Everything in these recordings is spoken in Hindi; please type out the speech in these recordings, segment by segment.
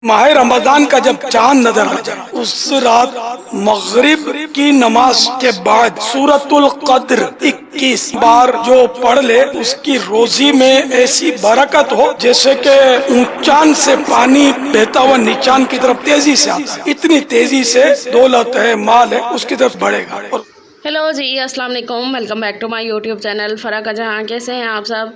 माह रमजान का जब चांद नजर आ जाए उस रात मगरिब की नमाज के बाद सूरतुल कद्र 21 बार जो पढ़ ले उसकी रोजी में ऐसी बरकत हो जैसे कि ऊंचान से पानी बहता हुआ नीचान की तरफ तेजी से आता है। इतनी तेजी से दौलत है, माल है, उसकी तरफ बढ़ेगा। और हेलो जी, अस्सलाम वालेकुम, welcome back to my YouTube channel Farah का जहां। कैसे हैं आप सब?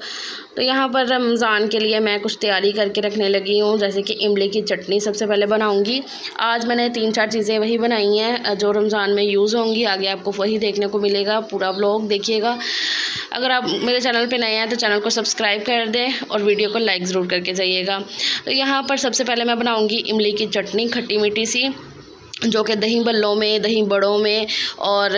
तो यहाँ पर रमज़ान के लिए मैं कुछ तैयारी करके रखने लगी हूँ, जैसे कि इमली की चटनी सबसे पहले बनाऊँगी। आज मैंने 3-4 चीज़ें वही बनाई हैं जो रमज़ान में यूज़ होंगी। आगे आपको वही देखने को मिलेगा, पूरा व्लॉग देखिएगा। अगर आप मेरे चैनल पे नए हैं तो चैनल को सब्सक्राइब कर दें और वीडियो को लाइक ज़रूर करके जाइएगा। तो यहाँ पर सबसे पहले मैं बनाऊँगी इमली की चटनी, खट्टी मीठी सी, जो कि दही बल्लों में, दही बड़ों में और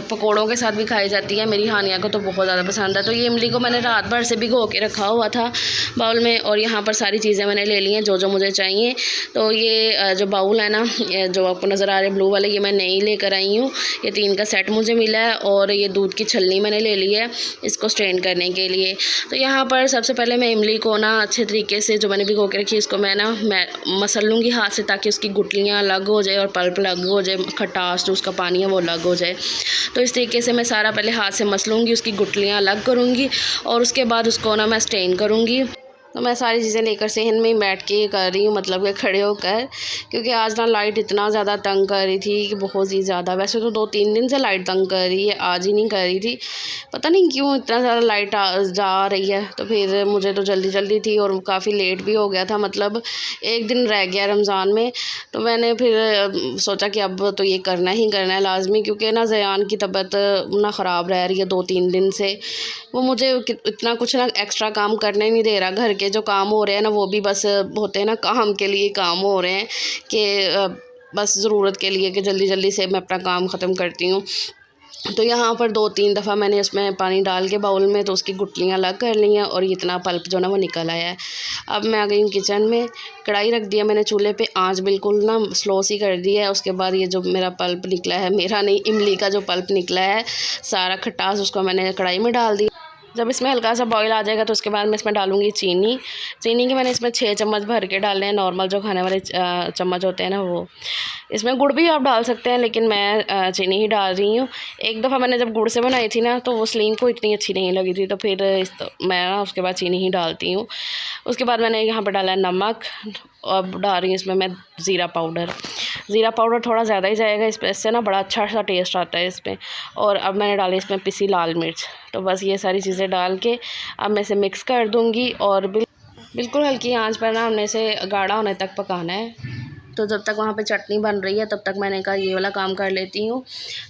पकोड़ों के साथ भी खाई जाती है। मेरी हानिया को तो बहुत ज़्यादा पसंद है। तो ये इमली को मैंने रात भर से भिगो के रखा हुआ था बाउल में, और यहाँ पर सारी चीज़ें मैंने ले ली हैं जो जो मुझे चाहिए। तो ये जो बाउल है ना, जो आपको नज़र आ रहे हैं ब्लू वाले, ये मैं नई लेकर आई हूँ। ये 3 का सेट मुझे मिला है। और ये दूध की छलनी मैंने ले ली है इसको स्ट्रेन करने के लिए। तो यहाँ पर सबसे पहले मैं इमली को ना अच्छे तरीके से, जो मैंने भिगो के रखी, इसको मैं मसल लूँगी हाथ से, ताकि उसकी गुठलियाँ अलग हो जाए और पल्प अलग हो जाए, खटास जो उसका पानी है वो अलग हो जाए। तो इस तरीके से मैं सारा पहले हाथ से मसलूँगी, उसकी गुठलियाँ अलग करूँगी और उसके बाद उसको ना मैं स्टेन करूँगी। तो मैं सारी चीज़ें लेकर सहन में ही बैठ के कर रही हूँ, मतलब कि खड़े होकर, क्योंकि आज ना लाइट इतना ज़्यादा तंग कर रही थी कि बहुत ही ज़्यादा। वैसे तो 2-3 दिन से लाइट तंग कर रही है, आज ही नहीं कर रही थी, पता नहीं क्यों इतना ज़्यादा लाइट जा रही है। तो फिर मुझे तो जल्दी जल्दी थी और काफ़ी लेट भी हो गया था, मतलब 1 दिन रह गया रमज़ान में। तो मैंने फिर सोचा कि अब तो ये करना ही करना है लाजमी, क्योंकि ना ज़यान की तबीयत ना ख़राब रह रही है 2-3 दिन से। वो मुझे इतना कुछ ना एक्स्ट्रा काम करने नहीं दे रहा। घर के जो काम हो रहे हैं ना, वो भी बस होते हैं ना, काम के लिए काम हो रहे हैं कि बस ज़रूरत के लिए कि जल्दी जल्दी से मैं अपना काम ख़त्म करती हूँ। तो यहाँ पर 2-3 दफ़ा मैंने इसमें पानी डाल के बाउल में, तो उसकी गुठलियाँ अलग कर ली हैं और इतना पल्प जो ना वो निकल आया है। अब मैं आ गई हूँ किचन में, कढ़ाई रख दिया मैंने चूल्हे पे, आंच बिल्कुल ना स्लो सी कर दी है। उसके बाद ये जो मेरा पल्प निकला है, मेरा नहीं, इमली का जो पल्प निकला है, सारा खटास, उसको मैंने कढ़ाई में डाल दिया। जब इसमें हल्का सा बॉईल आ जाएगा तो उसके बाद मैं इसमें डालूँगी चीनी। चीनी के मैंने इसमें 6 चम्मच भर के डालने हैं, नॉर्मल जो खाने वाले चम्मच होते हैं ना वो। इसमें गुड़ भी आप डाल सकते हैं, लेकिन मैं चीनी ही डाल रही हूँ। एक दफ़ा मैंने जब गुड़ से बनाई थी ना, तो वो सलीम को इतनी अच्छी नहीं लगी थी, तो फिर मैं ना उसके बाद चीनी ही डालती हूँ। उसके बाद मैंने यहाँ पर डाला है नमक, और डाल रही हूँ इसमें मैं ज़ीरा पाउडर। ज़ीरा पाउडर थोड़ा ज़्यादा ही जाएगा, इससे ना बड़ा अच्छा सा टेस्ट आता है इसमें। और अब मैंने डाली इसमें पिसी लाल मिर्च। तो बस ये सारी चीज़ें डाल के अब मैं इसे मिक्स कर दूँगी, और बिल्कुल हल्की आंच पर ना हमने इसे गाढ़ा होने तक पकाना है। तो जब तक वहाँ पे चटनी बन रही है तब तक मैंने कहा ये वाला काम कर लेती हूँ।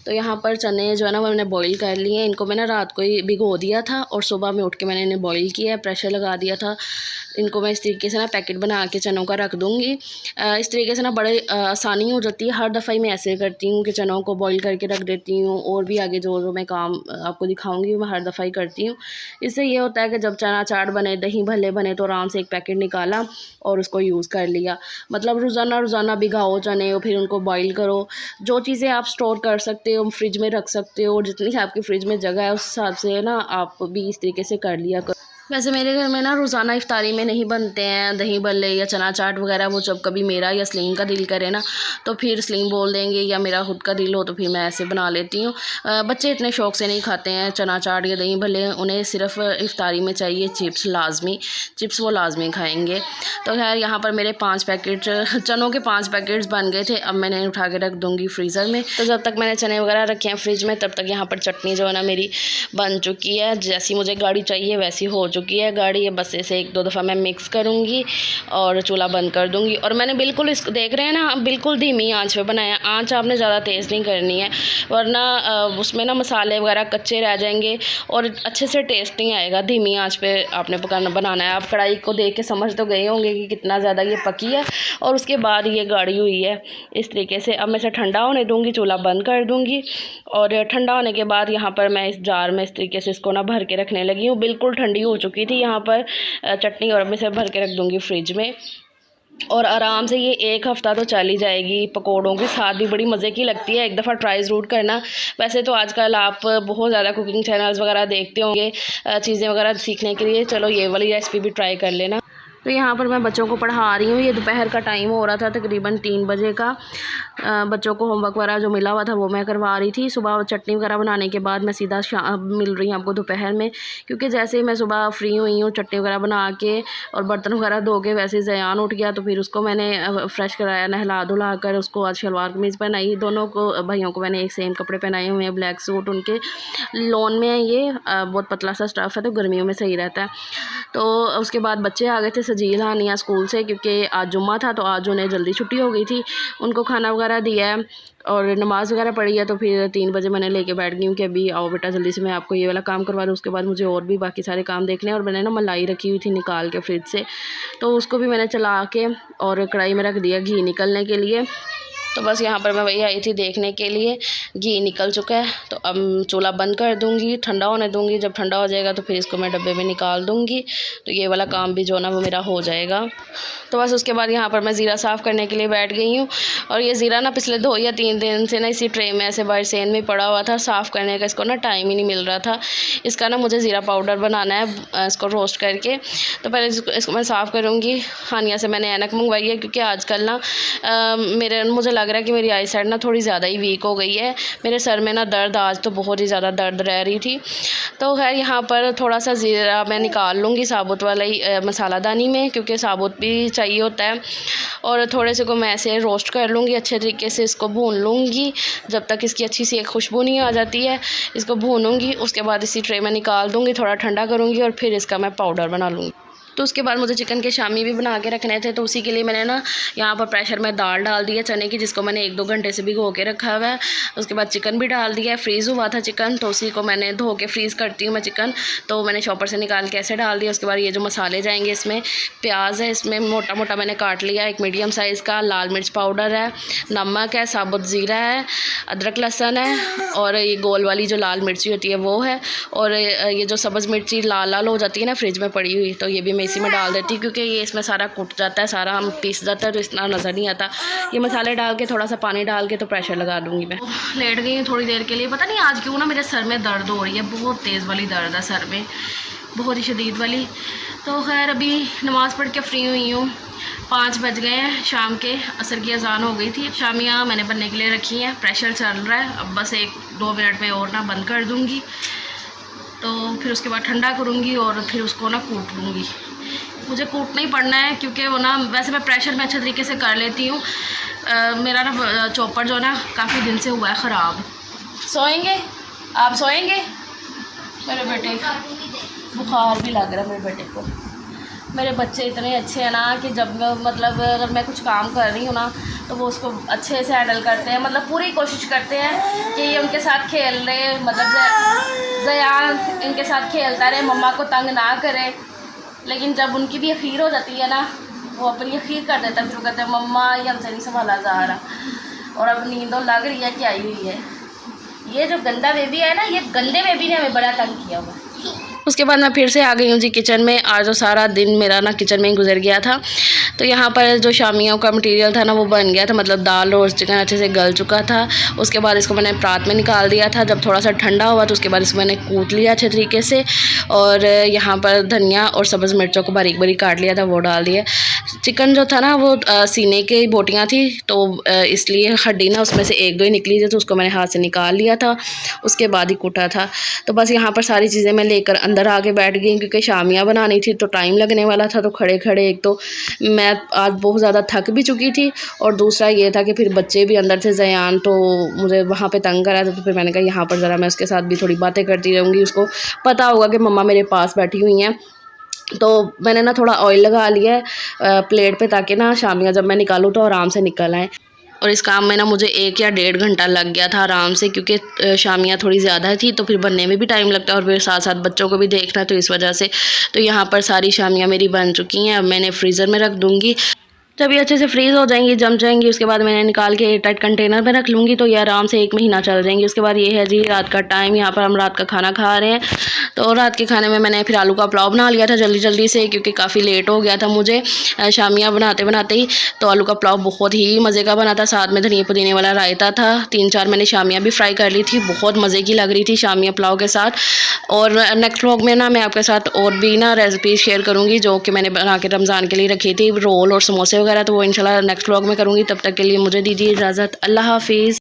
तो यहाँ पर चने जो है ना वो मैंने बॉईल कर लिए हैं। इनको मैंने रात को ही भिगो दिया था और सुबह में उठ के मैंने इन्हें बॉईल किया है, प्रेशर लगा दिया था। इनको मैं इस तरीके से ना पैकेट बना के चनों का रख दूँगी। इस तरीके से ना बड़े आसानी हो जाती है। हर दफ़ा ही मैं ऐसे करती हूँ कि चनों को बॉईल करके रख देती हूँ, और भी आगे जो जो मैं काम आपको दिखाऊँगी मैं हर दफ़ा ही करती हूँ। इससे ये होता है कि जब चना चाट बने, दही भल्ले बने, तो आराम से एक पैकेट निकाला और उसको यूज़ कर लिया। मतलब रोज़ाना भिगाओ चने और फिर उनको बॉईल करो। जो चीज़ें आप स्टोर कर सकते हो फ्रिज में रख सकते हो, और जितनी आपकी फ्रिज में जगह है उस हिसाब से ना आप भी इस तरीके से कर लिया करो। वैसे मेरे घर में ना रोज़ाना इफ्तारी में नहीं बनते हैं दही भल्ले या चना चाट वगैरह। वो जब कभी मेरा या सलीम का दिल करे ना, तो फिर सलीम बोल देंगे, या मेरा खुद का दिल हो तो फिर मैं ऐसे बना लेती हूँ। बच्चे इतने शौक़ से नहीं खाते हैं चना चाट या दही भल्ले, उन्हें सिर्फ इफ्तारी में चाहिए चिप्स, लाजमी चिप्स वो लाजमी खाएँगे। तो खैर यहाँ पर मेरे 5 पैकेट चनों के 5 पैकेट्स बन गए थे। अब मैंने उठा के रख दूँगी फ्रीज़र में। तो जब तक मैंने चने वगैरह रखे हैं फ्रिज में, तब तक यहाँ पर चटनी जो है ना मेरी बन चुकी है। जैसी मुझे गाढ़ी चाहिए वैसी हो चुकी है गाढ़ी। ये बस इसे 1-2 दफ़ा मैं मिक्स करूँगी और चूल्हा बंद कर दूँगी। और मैंने बिल्कुल इसको देख रहे हैं ना, बिल्कुल धीमी आंच पे बनाया। आंच आपने ज़्यादा तेज़ नहीं करनी है, वरना उसमें ना मसाले वगैरह कच्चे रह जाएंगे और अच्छे से टेस्ट नहीं आएगा। धीमी आंच पे आपने बनाना है। आप कढ़ाई को देख के समझ तो गए होंगे कि कितना ज़्यादा ये पकी है और उसके बाद ये गाढ़ी हुई है इस तरीके से। अब मैं इसे ठंडा होने दूँगी, चूल्हा बंद कर दूँगी, और ठंडा होने के बाद यहाँ पर मैं इस जार में इस तरीके से इसको ना भर के रखने लगी हूँ। बिल्कुल ठंडी हो चुकी थी यहाँ पर चटनी, और मैं इसे भर के रख दूँगी फ्रिज में। और आराम से ये 1 हफ़्ता तो चल ही जाएगी। पकोड़ों के साथ भी बड़ी मज़े की लगती है, एक दफ़ा ट्राई ज़रूर करना। वैसे तो आजकल आप बहुत ज़्यादा कुकिंग चैनल्स वगैरह देखते होंगे चीज़ें वगैरह सीखने के लिए। चलो ये वाली रेसिपी भी ट्राई कर लेना। तो यहाँ पर मैं बच्चों को पढ़ा रही हूँ। ये दोपहर का टाइम हो रहा था, तकरीबन 3 बजे का। बच्चों को होमवर्क वगैरह जो मिला हुआ था वो मैं करवा रही थी। सुबह चटनी वगैरह बनाने के बाद मैं सीधा मिल रही हूँ आपको दोपहर में, क्योंकि जैसे ही मैं सुबह फ्री हुई हूँ चटनी वगैरह बना के और बर्तन वगैरह धो के, वैसे ज़यान उठ गया तो फिर उसको मैंने फ्रेश कराया, नहला धुला कर उसको आज शलवार कमीज़ पहनाई। दोनों को भाइयों को मैंने एक सेम कपड़े पहनाए हुए हैं, ब्लैक सूट। उनके लॉन में है, ये बहुत पतला सा स्टफ़ है तो गर्मियों में सही रहता है। तो उसके बाद बच्चे आ गए थे सजील हानिया स्कूल से, क्योंकि आज जुम्मा था तो आज उन्हें जल्दी छुट्टी हो गई थी। उनको खाना वगैरह दिया है और नमाज़ वगैरह पढ़ी है। तो फिर 3 बजे मैंने लेके बैठ गई हूँ कि अभी आओ बेटा जल्दी से मैं आपको ये वाला काम करवा दूँ। उसके बाद मुझे और भी बाकी सारे काम देखने हैं। और मैंने ना मलाई रखी हुई थी निकाल के फ्रिज से, तो उसको भी मैंने चला के और कढ़ाई में रख दिया घी निकलने के लिए। तो बस यहाँ पर मैं वही आई थी देखने के लिए, घी निकल चुका है। तो अब चूल्हा बंद कर दूँगी, ठंडा होने दूँगी। जब ठंडा हो जाएगा तो फिर इसको मैं डब्बे में निकाल दूँगी, तो ये वाला काम भी जो ना वो मेरा हो जाएगा। तो बस उसके बाद यहाँ पर मैं ज़ीरा साफ़ करने के लिए बैठ गई हूँ। और ये ज़ीरा ना पिछले 2 या 3 दिन से ना इसी ट्रे में ऐसे बारसेन में पड़ा हुआ था, साफ़ करने का इसको ना टाइम ही नहीं मिल रहा था। इसका ना मुझे ज़ीरा पाउडर बनाना है, इसको रोस्ट करके। तो पहले इसको मैं साफ़ करूँगी। हानिया से मैंने ऐनक मंगवाई है, क्योंकि आजकल ना मुझे लग रहा है कि मेरी आई साइड ना थोड़ी ज़्यादा ही वीक हो गई है। मेरे सर में ना दर्द, आज तो बहुत ही ज़्यादा दर्द रह रही थी। तो खैर यहाँ पर थोड़ा सा ज़ीरा मैं निकाल लूँगी साबुत वाला ही मसालादानी में, क्योंकि साबुत भी चाहिए होता है। और थोड़े से को मैं ऐसे रोस्ट कर लूँगी, अच्छे तरीके से इसको भून लूँगी जब तक इसकी अच्छी सी एक खुशबू नहीं आ जाती है। इसको भूनूँगी, उसके बाद इसी ट्रे में निकाल दूँगी, थोड़ा ठंडा करूँगी और फिर इसका मैं पाउडर बना लूँगी। तो उसके बाद मुझे चिकन के शामी भी बना के रखने थे, तो उसी के लिए मैंने ना यहाँ पर प्रेशर में दाल डाल दी है चने की, जिसको मैंने 1-2 घंटे से भिगो के रखा हुआ है। उसके बाद चिकन भी डाल दिया है, फ्रीज़ हुआ था चिकन, तो उसी को मैंने धो के फ्रीज़ करती हूँ मैं चिकन, तो मैंने शॉपर से निकाल के ऐसे डाल दिया। उसके बाद ये जो मसाले जाएंगे, इसमें प्याज है, इसमें मोटा मोटा मैंने काट लिया, एक मीडियम साइज़ का, लाल मिर्च पाउडर है, नमक है, साबुत ज़ीरा है, अदरक लहसुन है, और ये गोल वाली जो लाल मिर्ची होती है वो है, और ये जो सब्ज़ मिर्ची लाल लाल हो जाती है ना फ्रिज में पड़ी हुई, तो ये भी मैं इसी में डाल देती हूँ, क्योंकि ये इसमें सारा कुट जाता है, सारा हम पीस जाता है तो इतना नज़र नहीं आता। ये मसाले डाल के थोड़ा सा पानी डाल के तो प्रेशर लगा दूँगी मैं। लेट गई हूँ थोड़ी देर के लिए, पता नहीं आज क्यों ना मेरे सर में दर्द हो रही है, बहुत तेज़ वाली दर्द है सर में, बहुत ही शदीद वाली। तो खैर अभी नमाज़ पढ़ के फ्री हुई हूँ, 5 बज गए हैं शाम के, असर की अजान हो गई थी। शामियाँ मैंने बनने के लिए रखी हैं, प्रेशर चल रहा है, अब बस 1-2 मिनट में और ना बंद कर दूँगी। तो फिर उसके बाद ठंडा करूँगी और फिर उसको ना कूट लूँगी। मुझे कूटना ही पड़ना है, क्योंकि वो ना वैसे मैं प्रेशर में अच्छे तरीके से कर लेती हूँ। मेरा ना चॉपर जो ना काफ़ी दिन से हुआ है ख़राब। सोएंगे आप? सोएंगे? मेरे बेटे बुखार भी लग रहा है मेरे बेटे को। मेरे बच्चे इतने अच्छे हैं ना कि जब मतलब अगर मैं कुछ काम कर रही हूँ ना तो वो उसको अच्छे से हैंडल करते हैं, मतलब पूरी कोशिश करते हैं कि ये उनके साथ खेल रहे, मतलब ज़यान इनके साथ खेलता रहे, मम्मा को तंग ना करे। लेकिन जब उनकी भी अखीर हो जाती है ना, वो अपनी अखीर कर देता है, फिर कहते हैं मम्मा ये हमसे नहीं संभाला जा रहा, और अब नींदों लग रही है कि आई हुई है। ये जो गंदा बेबी है ना, ये गंदे बेबी ने हमें बड़ा तंग किया हुआ है। उसके बाद मैं फिर से आ गई हूँ जी किचन में। आज तो सारा दिन मेरा ना किचन में ही गुजर गया था। तो यहाँ पर जो शामियों का मटेरियल था ना वो बन गया था, मतलब दाल और चिकन अच्छे से गल चुका था। उसके बाद इसको मैंने परात में निकाल दिया था। जब थोड़ा सा ठंडा हुआ तो उसके बाद इसको मैंने कूट लिया अच्छे तरीके से, और यहाँ पर धनिया और सब्ज़ मिर्चों को बारीक बारीक काट लिया था, वो डाल दिया। चिकन जो था ना वो सीने की बोटियाँ थी, तो इसलिए हड्डी ना उसमें से 1-2 ही निकली थी, तो उसको मैंने हाथ से निकाल लिया था, उसके बाद ही कूटा था। तो बस यहाँ पर सारी चीज़ें मैं लेकर अंदर आके बैठ गई, क्योंकि शामियाँ बनानी थी तो टाइम लगने वाला था। तो खड़े खड़े एक तो मैं आज बहुत ज़्यादा थक भी चुकी थी, और दूसरा ये था कि फिर बच्चे भी अंदर से ज़यान तो मुझे वहाँ पे तंग करा था। तो फिर मैंने कहा यहाँ पर ज़रा मैं उसके साथ भी थोड़ी बातें करती रहूँगी, उसको पता होगा कि मम्मा मेरे पास बैठी हुई हैं। तो मैंने ना थोड़ा ऑयल लगा लिया है प्लेट पे, ताकि ना शामियाँ जब मैं निकालूँ तो आराम से निकल आएँ। और इस काम में ना मुझे 1 या 1.5 घंटा लग गया था आराम से, क्योंकि शामियाँ थोड़ी ज़्यादा थी तो फिर बनने में भी टाइम लगता है, और फिर साथ साथ बच्चों को भी देखना, तो इस वजह से। तो यहाँ पर सारी शामियाँ मेरी बन चुकी हैं, अब मैंने फ्रीज़र में रख दूँगी। जब ये अच्छे से फ्रीज़ हो जाएंगी, जम जाएंगी, उसके बाद मैंने निकाल के एयर टाइट कंटेनर में रख लूँगी, तो ये आराम से 1 महीना चल जाएंगी। उसके बाद ये है जी रात का टाइम, यहाँ पर हम रात का खाना खा रहे हैं। तो रात के खाने में मैंने फिर आलू का पुलाव बना लिया था जल्दी जल्दी से, क्योंकि काफ़ी लेट हो गया था मुझे शामियाँ बनाते बनाते ही। तो आलू का पुलाव बहुत ही मज़े का बना था, साथ में धनिया पुदीने वाला रायता था। 3-4 मैंने शामियाँ भी फ्राई कर ली थी, बहुत मज़े की लग रही थी शामियाँ पुलाव के साथ। और नेक्स्ट व्लॉग में ना मैं आपके साथ और भी ना रेसिपी शेयर करूँगी जो कि मैंने बना के रमज़ान के लिए रखी थी, रोल और समोसे वगैरह। तो वो इंशाल्लाह नेक्स्ट व्लॉग में करूँगी। तब तक के लिए मुझे दीजिए इजाज़त। अल्लाह हाफिज़।